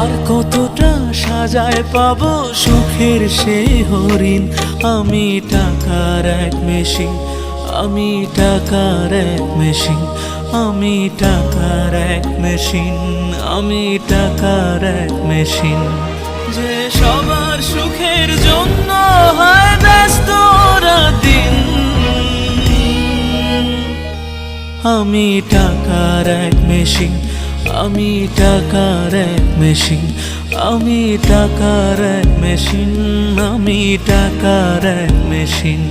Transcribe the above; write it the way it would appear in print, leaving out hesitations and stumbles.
আর কতটা সাজায় পাবো সুখের সেই হরিণ। আমি টাকার এক মেশিন, আমি টাকার এক মেশিন, আমি টাকার এক মেশিন, আমি টাকার এক মেশিন। যে সবার সুখের জন্য হয় ব্যস্ত দিন। আমি টাকার এক মেশিন, আমি টাকার এক মেশিন, আমি টাকার এক মেশিন, আমি টাকার এক মেশিন।